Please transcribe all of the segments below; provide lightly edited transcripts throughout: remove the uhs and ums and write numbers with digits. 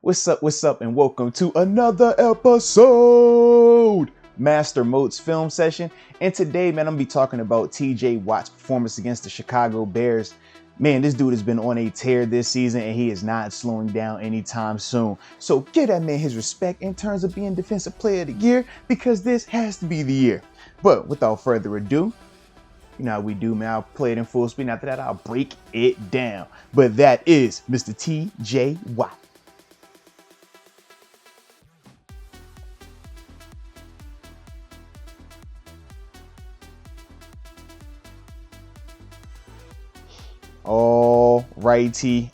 What's up, and welcome to another episode, Master Moats Film Session. And today, man, I'm gonna be talking about TJ Watt's performance against the Chicago Bears. Man, this dude has been on a tear this season, and he is not slowing down anytime soon. So give that man his respect in terms of being Defensive Player of the Year, because this has to be the year. But without further ado, you know how we do, man. I'll play it in full speed. After that, I'll break it down. But that is Mr. TJ Watt. All righty.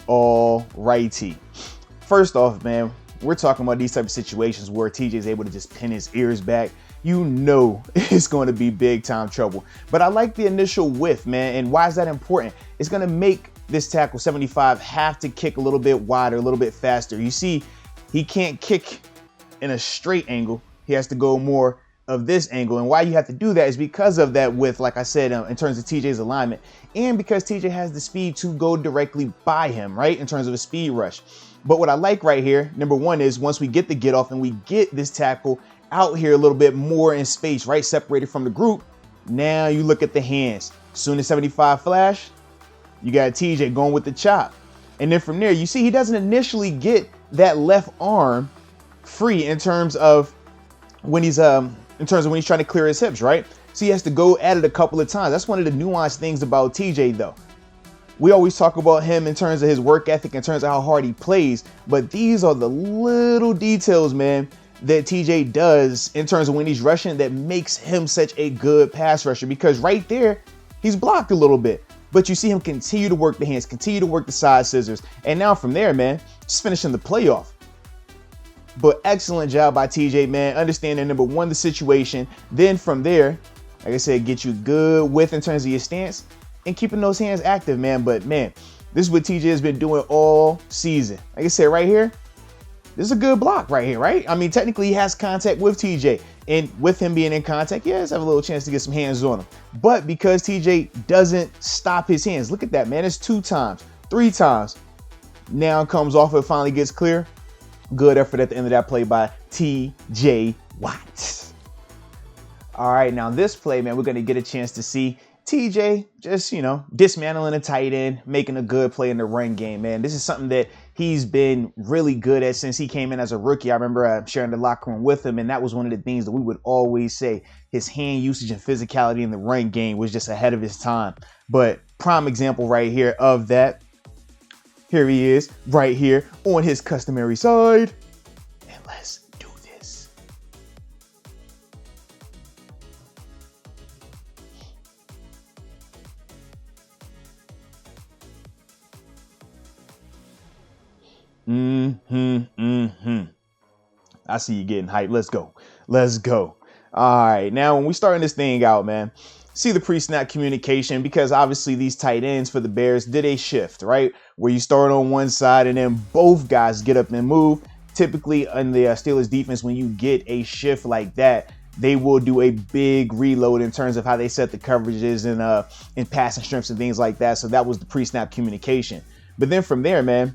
First off, man, we're talking about these type of situations where TJ is able to just pin his ears back. You know it's going to be big time trouble. But I like the initial whiff, man. And why is that important? It's going to make this tackle 75 have to kick a little bit wider, a little bit faster. You see, he can't kick in a straight angle. He has to go more of this angle. And why you have to do that is because of that width, like I said, in terms of TJ's alignment, and because TJ has the speed to go directly by him, right, in terms of a speed rush. But what I like right here, number one, is once we get the get off and we get this tackle out here a little bit more in space, right, separated from the group, now you look at the hands. Soon as 75 flash, you got TJ going with the chop. And then from there, you see he doesn't initially get that left arm free in terms of when he's trying to clear his hips, right? So he has to go at it a couple of times. That's one of the nuanced things about TJ, though. We always talk about him in terms of his work ethic, in terms of how hard he plays, but these are the little details, man, that TJ does in terms of when he's rushing that makes him such a good pass rusher, because right there, he's blocked a little bit, but you see him continue to work the hands, continue to work the side scissors. And now from there, man, just finishing the playoff. But excellent job by TJ, man, understanding, number one, the situation. Then from there, like I said, get you good width in terms of your stance and keeping those hands active, man. But man, this is what TJ has been doing all season. Like I said, right here, this is a good block right here, right? I mean, technically he has contact with TJ, and with him being in contact, he has have a little chance to get some hands on him. But because TJ doesn't stop his hands, look at that, man. It's 2 times, 3 times. Now comes off, it finally gets clear. Good effort at the end of that play by TJ Watt. All right, now this play, man, we're going to get a chance to see TJ just, dismantling a tight end, making a good play in the run game, man. This is something that he's been really good at since he came in as a rookie. I remember sharing the locker room with him, and that was one of the things that we would always say. His hand usage and physicality in the run game was just ahead of his time. But prime example right here of that. Here he is, right here on his customary side. And let's do this. I see you getting hyped. Let's go. All right, now when we starting this thing out, man, see the pre-snap communication, because obviously these tight ends for the Bears did a shift, right? Where you start on one side and then both guys get up and move. Typically in the Steelers defense, when you get a shift like that, they will do a big reload in terms of how they set the coverages and passing strengths and things like that. So that was the pre-snap communication. But then from there, man,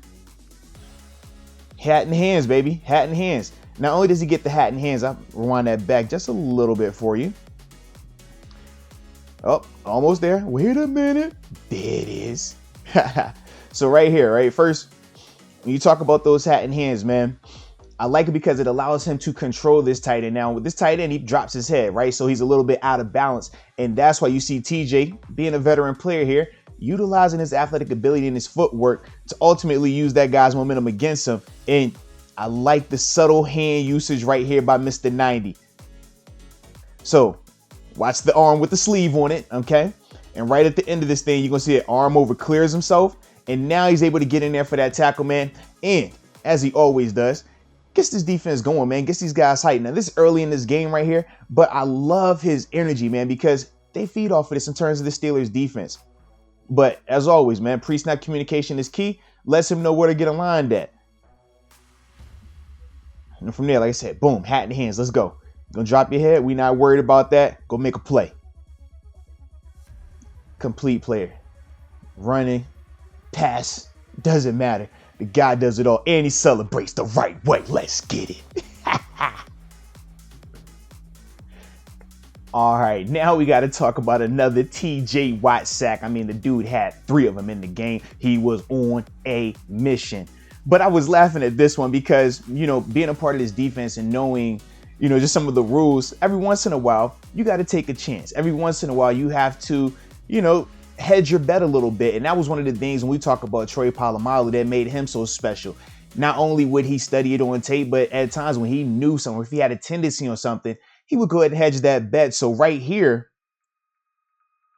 hat in hands, baby, hat in hands. Not only does he get the hat in hands, I'll rewind that back just a little bit for you. Oh, almost there. Wait a minute. There it is. So right here, right? First, when you talk about those hat in hands, man, I like it because it allows him to control this tight end. Now, with this tight end, he drops his head, right? So he's a little bit out of balance. And that's why you see TJ, being a veteran player here, utilizing his athletic ability and his footwork to ultimately use that guy's momentum against him. And I like the subtle hand usage right here by Mr. 90. So watch the arm with the sleeve on it, okay? And right at the end of this thing, you're going to see an arm over clears himself. And now he's able to get in there for that tackle, man. And as he always does, gets this defense going, man. Gets these guys hyped. Now, this is early in this game right here, but I love his energy, man, because they feed off of this in terms of the Steelers defense. But as always, man, pre-snap communication is key. Lets him know where to get aligned at. And from there, like I said, boom, hat in hands. Let's go. Gonna drop your head. We not worried about that. Go make a play. Complete player. Running, pass, doesn't matter. The guy does it all, and he celebrates the right way. Let's get it. All right, now we got to talk about another TJ Watt sack. I mean, the dude had 3 of them in the game. He was on a mission. But I was laughing at this one because, you know, being a part of this defense and knowing, you know, just some of the rules, every once in a while, you got to take a chance. Every once in a while, you have to, you know, hedge your bet a little bit. And that was one of the things when we talk about Troy Polamalu that made him so special. Not only would he study it on tape, but at times when he knew something, if he had a tendency on something, he would go ahead and hedge that bet. So right here,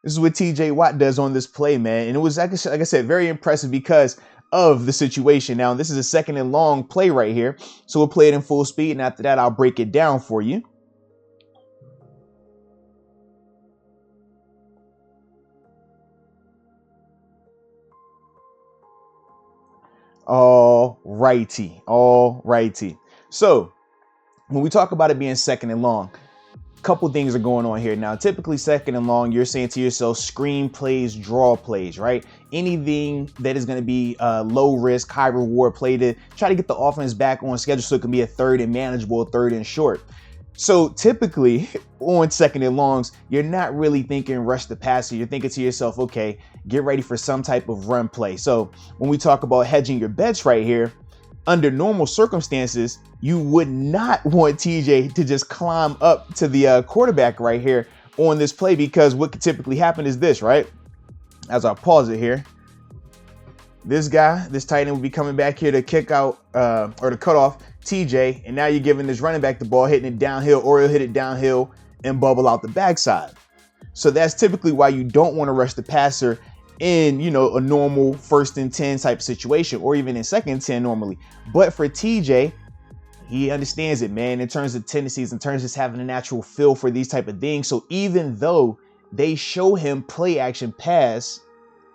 this is what TJ Watt does on this play, man. And it was, like I said, very impressive because of the situation. Now, this is a 2nd and long play right here. So we'll play it in full speed. And after that, I'll break it down for you. All righty. So when we talk about it being 2nd and long, a couple things are going on here. Now, typically 2nd and long, you're saying to yourself, screen plays, draw plays, right? Anything that is going to be low risk, high reward play to try to get the offense back on schedule so it can be a 3rd and manageable, 3rd and short. So typically on 2nd and longs, you're not really thinking rush the passer. You're thinking to yourself, okay, get ready for some type of run play. So when we talk about hedging your bets right here, under normal circumstances, you would not want TJ to just climb up to the quarterback right here on this play, because what could typically happen is this, right? As I pause it here, this tight end will be coming back here to kick out or to cut off TJ, and now you're giving this running back the ball, hitting it downhill, or he'll hit it downhill and bubble out the backside. So that's typically why you don't want to rush the passer in, you know, a normal 1st and 10 type situation, or even in 2nd and 10 normally. But for TJ, he understands it, man, in terms of tendencies, in terms of just having a natural feel for these type of things. So even though they show him play action pass,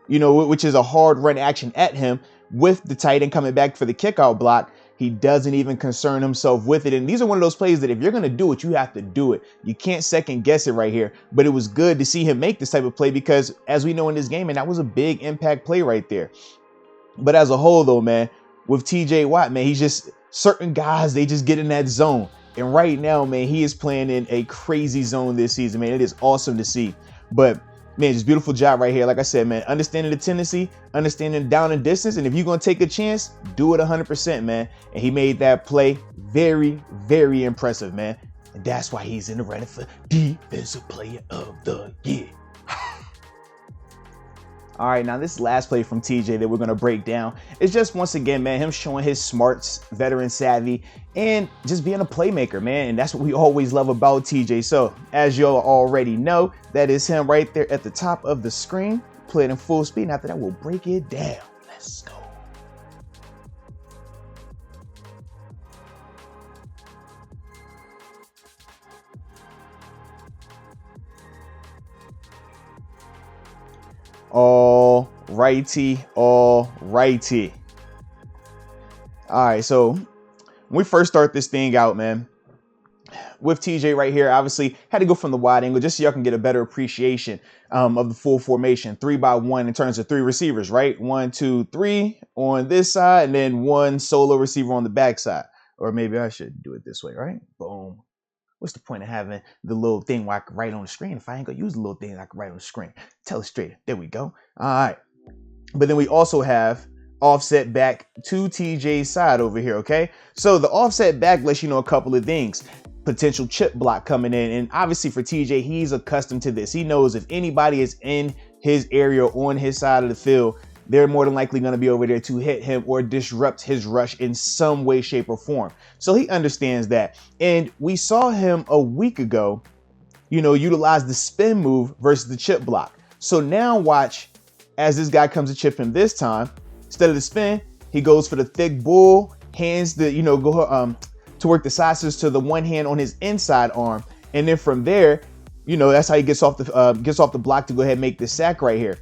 you know, which is a hard run action at him with the tight end coming back for the kickout block, he doesn't even concern himself with it. And these are one of those plays that if you're going to do it, you have to do it. You can't second guess it right here. But it was good to see him make this type of play because, as we know in this game, and that was a big impact play right there. But as a whole, though, man, with TJ Watt, man, he's just certain guys, they just get in that zone. And right now, man, he is playing in a crazy zone this season, man. It is awesome to see. But man, just beautiful job right here. Like I said, man, understanding the tendency, understanding down and distance. And if you're going to take a chance, do it 100%, man. And he made that play very, very impressive, man. And that's why he's in the running for Defensive Player of the Year. All right, now this last play from TJ that we're going to break down is just, once again, man, him showing his smarts, veteran savvy, and just being a playmaker, man. And that's what we always love about TJ. So as y'all already know, that is him right there at the top of the screen. Play it in full speed. And after that, we'll break it down. Let's go. All righty. All right, so when we first start this thing out, man, with TJ right here, obviously had to go from the wide angle just so y'all can get a better appreciation of the full formation. 3-by-1 in terms of 3 receivers, right? 1, 2, 3 on this side, and then 1 solo receiver on the backside. Or maybe I should do it this way, right? Boom. What's the point of having the little thing where I can write on the screen if I ain't gonna use the little thing I can write on the screen? Telestrator. There we go. All right. But then we also have offset back to TJ's side over here, okay? So the offset back lets you know a couple of things. Potential chip block coming in. And obviously for TJ, he's accustomed to this. He knows if anybody is in his area on his side of the field, they're more than likely going to be over there to hit him or disrupt his rush in some way, shape, or form. So he understands that. And we saw him a week ago, you know, utilize the spin move versus the chip block. So now watch as this guy comes to chip him this time. Instead of the spin, he goes for the thick bull, hands the, to work the slices to the one hand on his inside arm. And then from there, you know, that's how he gets off the block to go ahead and make this sack right here.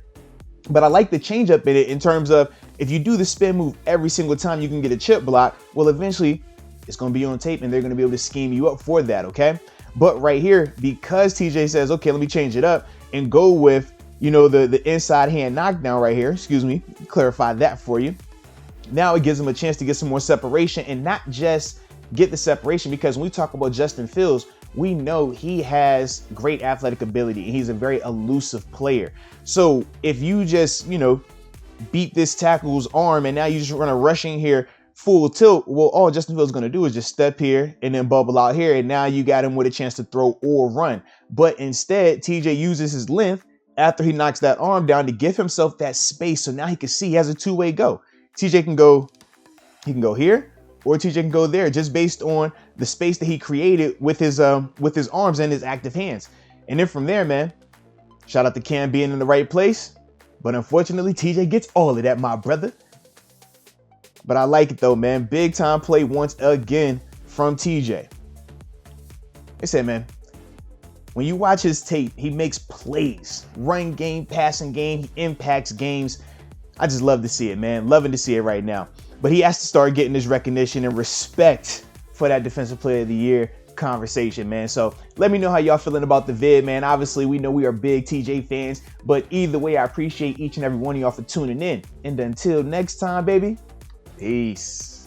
But I like the change up in it in terms of if you do the spin move every single time you can get a chip block, well, eventually it's going to be on tape and they're going to be able to scheme you up for that. Okay. But right here, because TJ says, okay, let me change it up and go with, you know, the inside hand knockdown right here. Excuse me. Clarify that for you. Now it gives him a chance to get some more separation, and not just get the separation, because when we talk about Justin Fields, we know he has great athletic ability and he's a very elusive player. So if you just, beat this tackle's arm and now you just run a rushing here full tilt, well, all Justin Fields is going to do is just step here and then bubble out here, and now you got him with a chance to throw or run. But instead, TJ uses his length after he knocks that arm down to give himself that space, so now he can see he has a two-way go. TJ can go, he can go here, or TJ can go there, just based on the space that he created with his arms and his active hands. And then from there, man, shout out to Cam being in the right place. But unfortunately, TJ gets all of that, my brother. But I like it though, man. Big time play once again from TJ. I said, man, when you watch his tape, he makes plays, run game, passing game, he impacts games. I just love to see it, man. Loving to see it right now. But he has to start getting this recognition and respect for that Defensive Player of the Year conversation, man. So let me know how y'all feeling about the vid, man. Obviously, we know we are big TJ fans, but either way, I appreciate each and every one of y'all for tuning in. And until next time, baby, peace.